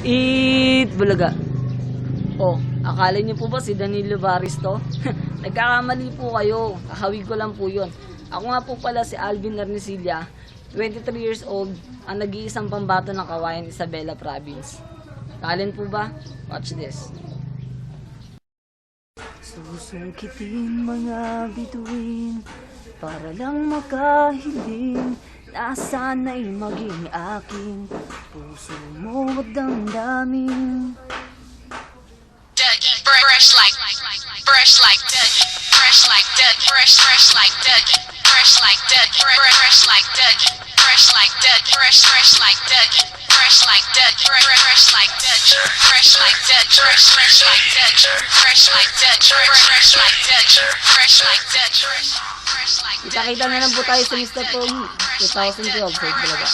Bulaga. Oh, akala niyo po ba si Danilo Baris to? Nagkakamali po kayo. Kakawig ko lang po yun. Ako nga po pala si Alvin Arnesilla, 23 years old, ang nag-iisang pambato ng Kawayan, Isabela Province. Kalin po ba? Watch this. Susungkitin mga bituin para lang makahiling na sana'y maging akin. Puso mo at damdamin. Dougie, fresh like Dougie, fresh like Dougie, fresh like Dougie, fresh like Dougie, fresh like Dougie, fresh like Dougie, fresh like Dougie, fresh like Dougie, fresh like Dougie, fresh like Dougie, fresh like Dougie, fresh like Dougie, fresh like Dougie, fresh like Dougie, fresh like Dougie, fresh like Dougie. Kita-kita na lang po tayo sa Mr. Pogi 2012 sa Bulaga.